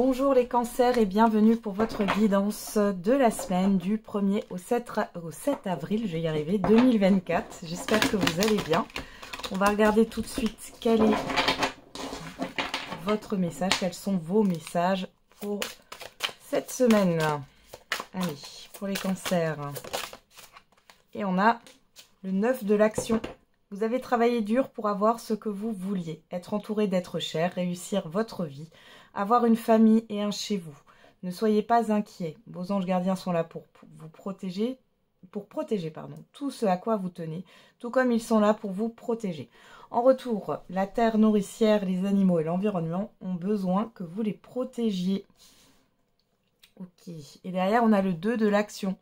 Bonjour les cancers et bienvenue pour votre guidance de la semaine du 1er au 7 avril, je vais y arriver, 2024. J'espère que vous allez bien. On va regarder tout de suite quel est votre message, quels sont vos messages pour cette semaine. Allez, pour les cancers. Et on a le 9 de l'action. Vous avez travaillé dur pour avoir ce que vous vouliez, être entouré d'êtres chers, réussir votre vie, avoir une famille et un chez vous. Ne soyez pas inquiets, vos anges gardiens sont là pour vous protéger, tout ce à quoi vous tenez, tout comme ils sont là pour vous protéger. En retour, la terre nourricière, les animaux et l'environnement ont besoin que vous les protégiez. Ok, et derrière on a le 2 de l'action.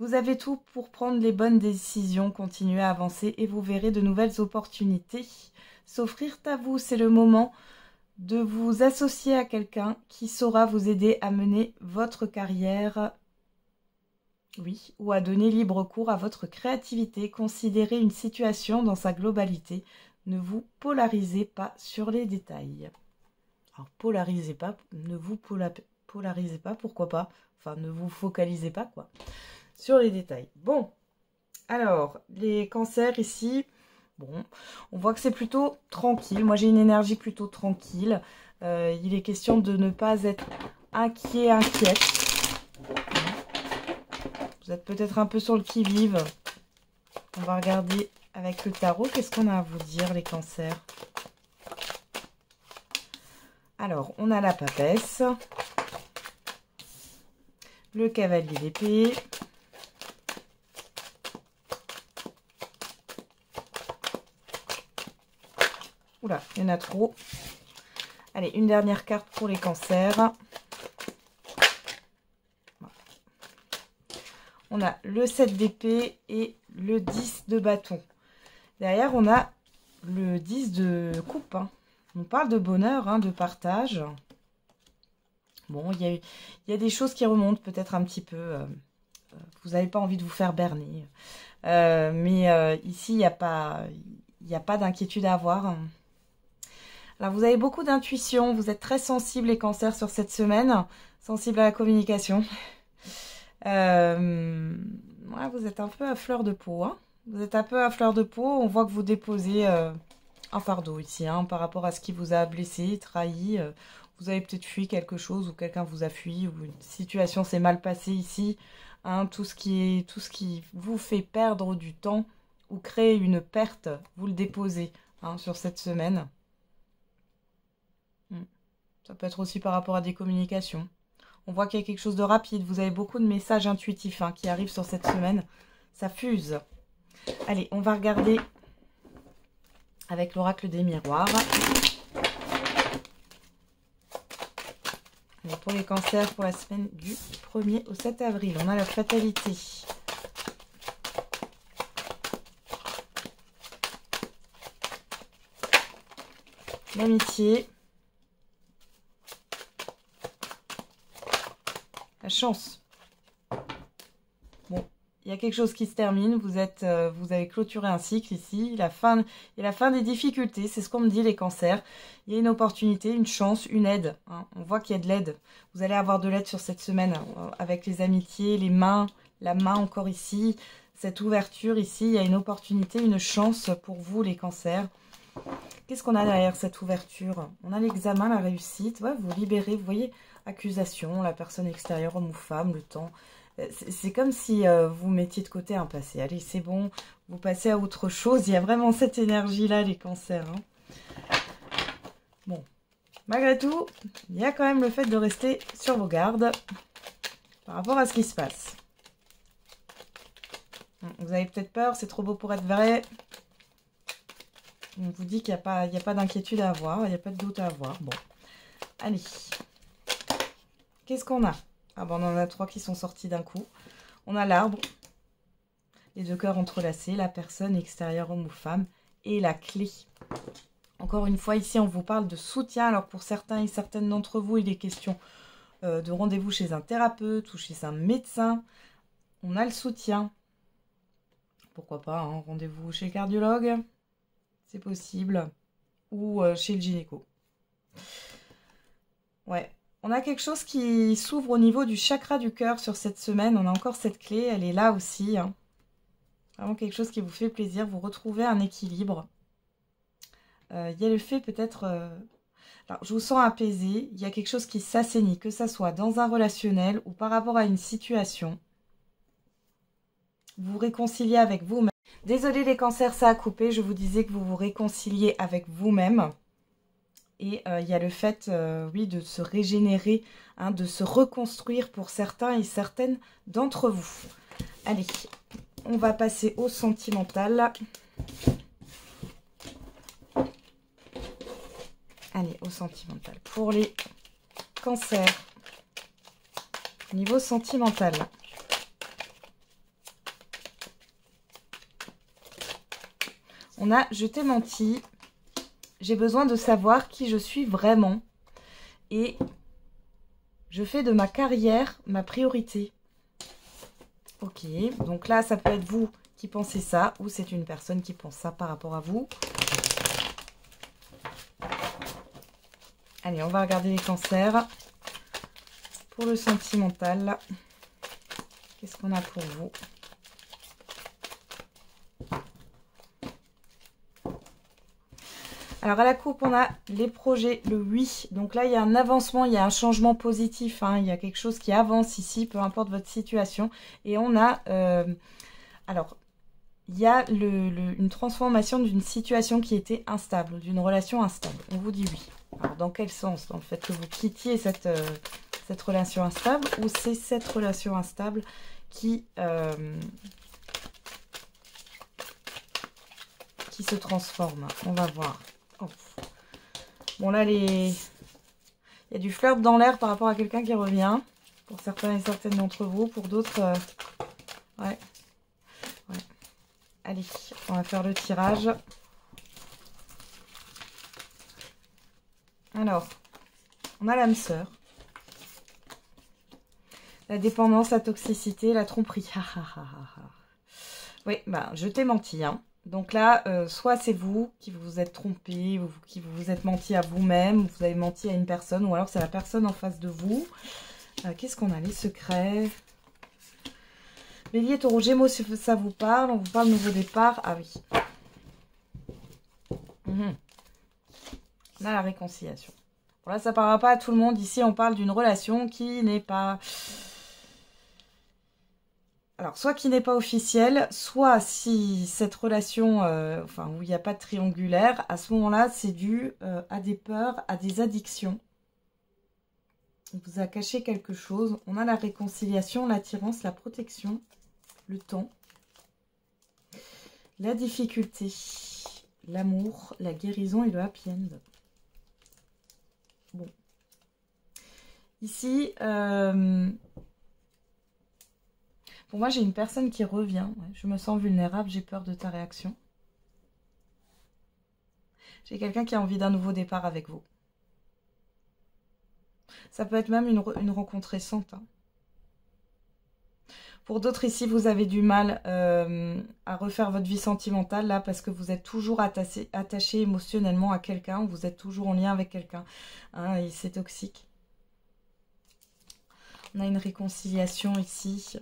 Vous avez tout pour prendre les bonnes décisions, continuer à avancer et vous verrez de nouvelles opportunités s'offrir à vous. C'est le moment de vous associer à quelqu'un qui saura vous aider à mener votre carrière, oui, ou à donner libre cours à votre créativité. Considérez une situation dans sa globalité. Ne vous polarisez pas sur les détails. Alors, polarisez pas, ne vous polarisez pas, pourquoi pas. Enfin, ne vous focalisez pas, quoi. Sur les détails. Bon, alors, les cancers ici, bon, on voit que c'est plutôt tranquille. Moi, j'ai une énergie plutôt tranquille. Il est question de ne pas être inquiète. Vous êtes peut-être un peu sur le qui-vive. On va regarder avec le tarot. Qu'est-ce qu'on a à vous dire, les cancers? Alors, on a la papesse. Le cavalier d'épée. Oula, il y en a trop. Allez, une dernière carte pour les cancers. On a le 7 d'épée et le 10 de bâton. Derrière, on a le 10 de coupe. On parle de bonheur, de partage. Bon, il y a des choses qui remontent peut-être un petit peu. Vous n'avez pas envie de vous faire berner. Mais ici, il n'y a pas d'inquiétude à avoir. Alors, vous avez beaucoup d'intuition, vous êtes très sensible les cancers sur cette semaine, sensible à la communication. Ouais, vous êtes un peu à fleur de peau. Vous êtes un peu à fleur de peau, on voit que vous déposez un fardeau ici, par rapport à ce qui vous a blessé, trahi. Vous avez peut-être fui quelque chose ou quelqu'un vous a fui ou une situation s'est mal passée ici. Tout ce qui vous fait perdre du temps ou créer une perte, vous le déposez sur cette semaine. Ça peut être aussi par rapport à des communications. On voit qu'il y a quelque chose de rapide. Vous avez beaucoup de messages intuitifs qui arrivent sur cette semaine. Ça fuse. Allez, on va regarder avec l'oracle des miroirs. Allez, pour les cancers, pour la semaine du 1er au 7 avril, on a la fatalité. L'amitié. La chance. Bon, il y a quelque chose qui se termine. Vous avez clôturé un cycle ici. La fin des difficultés, c'est ce qu'on me dit les cancers. Il y a une opportunité, une chance, une aide. On voit qu'il y a de l'aide. Vous allez avoir de l'aide sur cette semaine avec les amitiés, les mains, la main encore ici. Cette ouverture ici, il y a une opportunité, une chance pour vous les cancers. Qu'est-ce qu'on a derrière cette ouverture? On a l'examen, la réussite. Ouais, vous libérez, vous voyez, accusation, la personne extérieure, homme ou femme, le temps. C'est comme si vous mettiez de côté un passé. Allez, c'est bon, vous passez à autre chose. Il y a vraiment cette énergie-là, les cancers. Bon, malgré tout, il y a quand même le fait de rester sur vos gardes par rapport à ce qui se passe. Vous avez peut-être peur, c'est trop beau pour être vrai. On vous dit qu'il n'y a pas d'inquiétude à avoir, il n'y a pas de doute à avoir. Bon, allez. Qu'est-ce qu'on a? Ah bon, on en a 3 qui sont sortis d'un coup. On a l'arbre, les 2 cœurs entrelacés, la personne extérieure, homme ou femme, et la clé. Encore une fois, ici, on vous parle de soutien. Alors, pour certains et certaines d'entre vous, il est question de rendez-vous chez un thérapeute ou chez un médecin. On a le soutien. Pourquoi pas, rendez-vous chez le cardiologue. C'est possible. Ou chez le gynéco. Ouais. On a quelque chose qui s'ouvre au niveau du chakra du cœur sur cette semaine. On a encore cette clé, elle est là aussi. Hein. Vraiment quelque chose qui vous fait plaisir. Vous retrouvez un équilibre. Il y a le fait peut-être... Alors, je vous sens apaisé. Il y a quelque chose qui s'assainit, que ça soit dans un relationnel ou par rapport à une situation. Vous vous réconciliez avec vous-même. Désolé les cancers, ça a coupé. Je vous disais que vous vous réconciliez avec vous-même. Et il y a le fait, oui, de se régénérer, hein, de se reconstruire pour certains et certaines d'entre vous. Allez, on va passer au sentimental. Allez, au sentimental. Pour les cancers, niveau sentimental. On a « Je t'ai menti ». J'ai besoin de savoir qui je suis vraiment et je fais de ma carrière ma priorité. Ok, donc là, ça peut être vous qui pensez ça ou c'est une personne qui pense ça par rapport à vous. Allez, on va regarder les cancers. Pour le sentimental, qu'est-ce qu'on a pour vous ? Alors, à la coupe, on a les projets, le oui. Donc là, il y a un avancement, il y a un changement positif. Hein, il y a quelque chose qui avance ici, peu importe votre situation. Et on a... alors, il y a une transformation d'une situation qui était instable, d'une relation instable. On vous dit oui. Alors, dans quel sens? Dans le fait que vous quittiez cette relation instable ou c'est cette relation instable qui se transforme? On va voir. Oh. Bon là, il y a du flirt dans l'air par rapport à quelqu'un qui revient. Pour certains et certaines d'entre vous. Pour d'autres, ouais. Allez, on va faire le tirage. Alors, on a l'âme sœur. La dépendance, la toxicité, la tromperie. Oui, bah, je t'ai menti, hein. Donc là, soit c'est vous qui vous êtes trompé, ou qui vous êtes menti à vous-même, vous avez menti à une personne, ou alors c'est la personne en face de vous. Qu'est-ce qu'on a? Les secrets. Bélier, Taureau, Gémeaux, si ça vous parle, on vous parle de nouveau départ. Ah oui. On a la réconciliation. Bon là, ça ne parlera pas à tout le monde. Ici, on parle d'une relation qui n'est pas... Alors, soit qui n'est pas officielle, soit si cette relation, enfin, où il n'y a pas de triangulaire, à ce moment-là, c'est dû à des peurs, à des addictions. On vous a caché quelque chose. On a la réconciliation, l'attirance, la protection, le temps, la difficulté, l'amour, la guérison et le happy end. Bon. Ici... pour moi, j'ai une personne qui revient. Ouais, je me sens vulnérable, j'ai peur de ta réaction. J'ai quelqu'un qui a envie d'un nouveau départ avec vous. Ça peut être même une rencontre récente. Hein. Pour d'autres ici, vous avez du mal à refaire votre vie sentimentale, là, parce que vous êtes toujours attaché émotionnellement à quelqu'un, vous êtes toujours en lien avec quelqu'un. Hein, et c'est toxique. On a une réconciliation ici.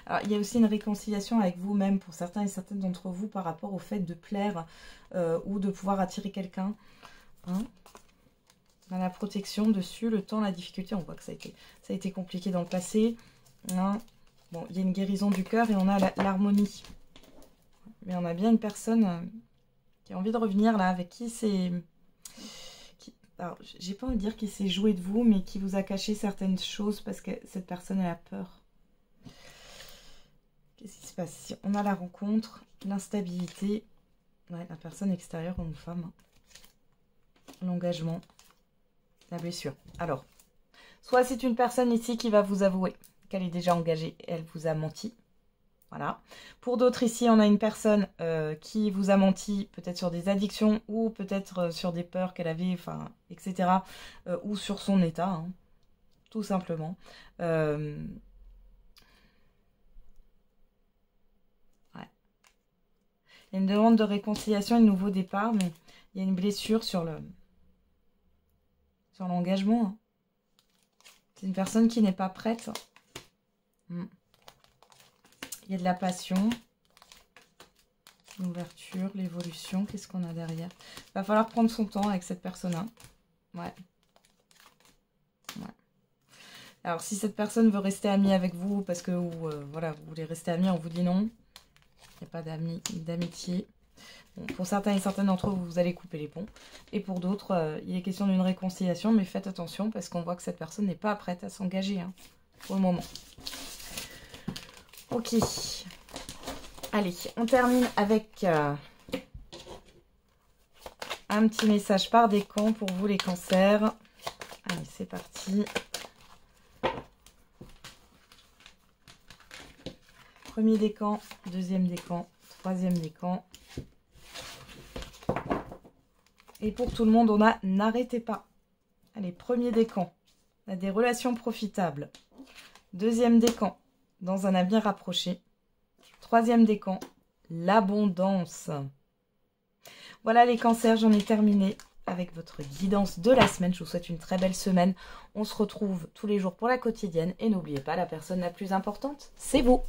Alors, il y a aussi une réconciliation avec vous-même pour certains et certaines d'entre vous par rapport au fait de plaire ou de pouvoir attirer quelqu'un. Hein, dans la protection dessus, le temps, la difficulté, on voit que ça a été compliqué dans le passé. Hein. Bon, il y a une guérison du cœur et on a l'harmonie. Mais on a bien une personne qui a envie de revenir là, avec qui c'est... Alors, j'ai pas envie de dire qu'il s'est joué de vous, mais qui vous a caché certaines choses parce que cette personne, elle a peur. Qu'est-ce qui se passe ici? On a la rencontre, l'instabilité, ouais, la personne extérieure ou une femme, l'engagement, la blessure. Alors, soit c'est une personne ici qui va vous avouer qu'elle est déjà engagée, elle vous a menti. Voilà. Pour d'autres ici, on a une personne qui vous a menti peut-être sur des addictions ou peut-être sur des peurs qu'elle avait, enfin, etc. Ou sur son état, hein, tout simplement. Il y a une demande de réconciliation et de nouveau départ, mais il y a une blessure sur l'engagement. Hein. C'est une personne qui n'est pas prête. Il y a de la passion. L'ouverture, l'évolution. Qu'est-ce qu'on a derrière? Il va falloir prendre son temps avec cette personne-là. Ouais. Alors, si cette personne veut rester amie avec vous, parce que voilà, vous voulez rester amie, on vous dit non. Il n'y a pas d'amitié. Bon, pour certains et certaines d'entre vous, vous allez couper les ponts. Et pour d'autres, il est question d'une réconciliation, mais faites attention parce qu'on voit que cette personne n'est pas prête à s'engager pour le moment. Ok. Allez, on termine avec un petit message par décan pour vous les cancers. Allez, c'est parti. Premier décan, deuxième décan, troisième décan. Et pour tout le monde, on a n'arrêtez pas. Allez, premier décan, on a des relations profitables. Deuxième décan, dans un avenir rapproché. Troisième décan, l'abondance. Voilà les cancers, j'en ai terminé avec votre guidance de la semaine. Je vous souhaite une très belle semaine. On se retrouve tous les jours pour la quotidienne. Et n'oubliez pas, la personne la plus importante, c'est vous.